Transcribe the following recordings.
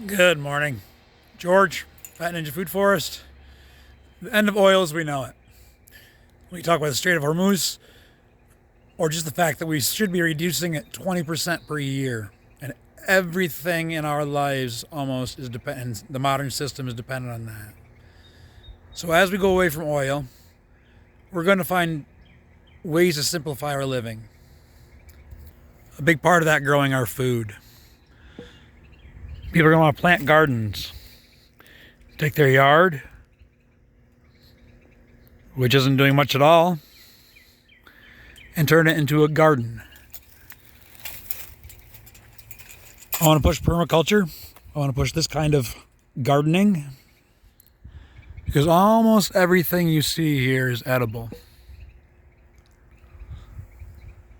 Good morning. George, Fat Ninja Food Forest. The end of oil as we know it. When you talk about the Strait of Hormuz, or just the fact that we should be reducing it 20% per year. And everything in our lives almost is dependent, the modern system is dependent on that. So as we go away from oil, we're going to find ways to simplify our living. A big part of that growing our food. People are going to want to plant gardens. Take their yard, which isn't doing much at all, and turn it into a garden. I want to push permaculture. I want to push this kind of gardening because almost everything you see here is edible.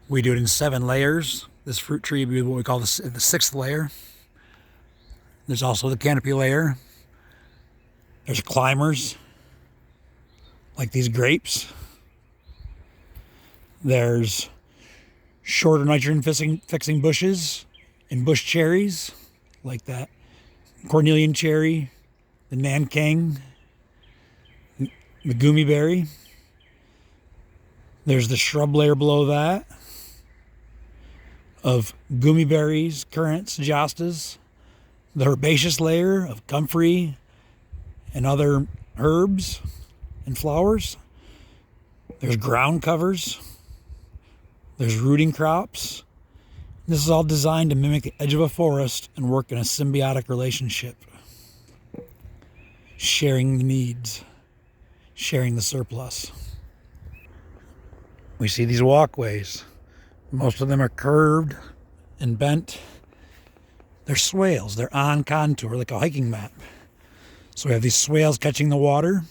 We do it in 7 layers. This fruit tree would be what we call the 6th layer. There's also the canopy layer. There's climbers, like these grapes. There's shorter nitrogen fixing bushes and bush cherries, like that Cornelian cherry, the Nanking, the gummy berry. There's the shrub layer below that of gummy berries, currants, jostas. The herbaceous layer of comfrey and other herbs and flowers. There's ground covers. There's rooting crops. This is all designed to mimic the edge of a forest and work in a symbiotic relationship. Sharing the needs, sharing the surplus. We see these walkways. Most of them are curved and bent. They're swales. They're on contour, like a hiking map. So we have these swales catching the water,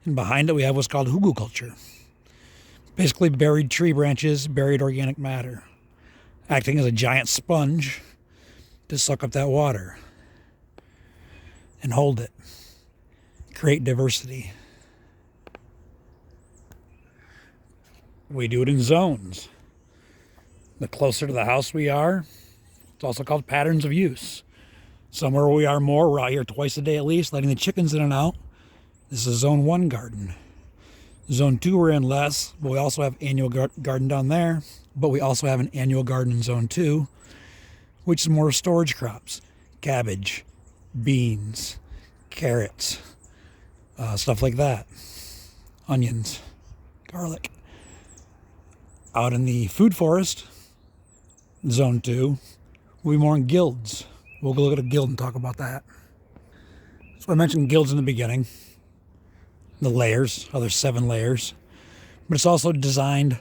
and behind it we have what's called hugelkultur. Basically buried tree branches, buried organic matter, acting as a giant sponge to suck up that water and hold it, create diversity. We do it in zones. The closer to the house we are, it's also called patterns of use. Somewhere we are more, we're out here twice a day at least, letting the chickens in and out. This is zone 1 garden. Zone 2 we're in less, but we also have annual garden down there. But we also have an annual garden in zone 2, which is more storage crops. Cabbage, beans, carrots, stuff like that. Onions, garlic. Out in the food forest, zone 2, we'll be more in guilds. We'll go look at a guild and talk about that. So I mentioned guilds in the beginning. The layers, how there's 7 layers. But it's also designed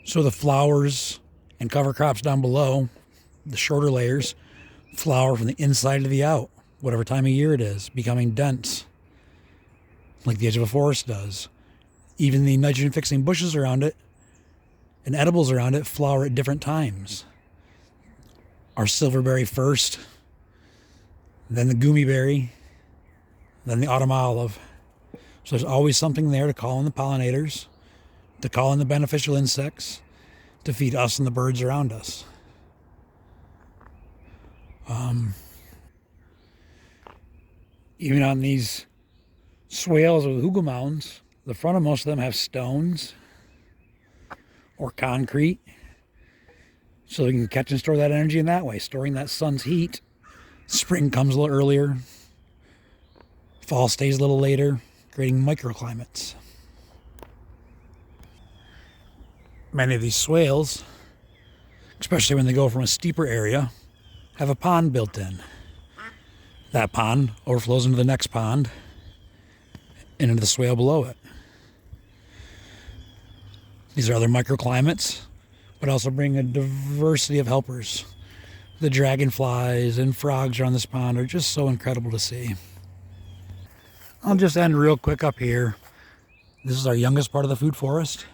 so the flowers and cover crops down below, the shorter layers, flower from the inside to the out, whatever time of year it is, becoming dense, like the edge of a forest does. Even the nitrogen-fixing bushes around it and edibles around it flower at different times. Our silverberry first, then the gummy berry, then the autumn olive. So there's always something there to call in the pollinators, to call in the beneficial insects, to feed us and the birds around us. Even on these swales or the hugel mounds, the front of most of them have stones or concrete, so we can catch and store that energy in that way, storing that sun's heat. Spring comes a little earlier, fall stays a little later, creating microclimates. Many of these swales, especially when they go from a steeper area, have a pond built in. That pond overflows into the next pond and into the swale below it. These are other microclimates, but also bring a diversity of helpers. The dragonflies and frogs around this pond are just so incredible to see. I'll just end real quick up here. This is our youngest part of the food forest,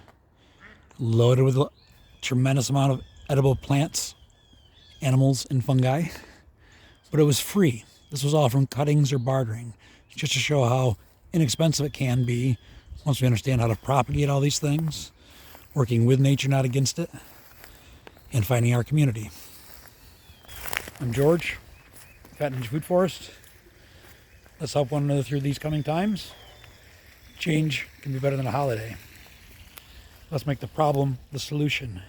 loaded with a tremendous amount of edible plants, animals, and fungi. But it was free. This was all from cuttings or bartering, just to show how inexpensive it can be once we understand how to propagate all these things, working with nature, not against it, and finding our community. I'm George, fatten your food forest. Let's help one another through these coming times. Change can be better than a holiday. Let's make the problem the solution.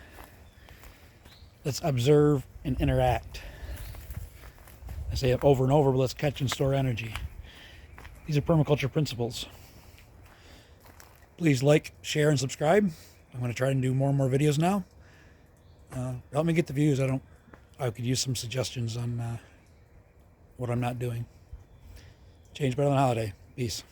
Let's observe and interact. I say it over and over, but let's catch and store energy. These are permaculture principles. Please like, share, and subscribe. I'm going to try and do more and more videos now. Help me get the views. I could use some suggestions on what I'm not doing. Change better than a holiday. Peace.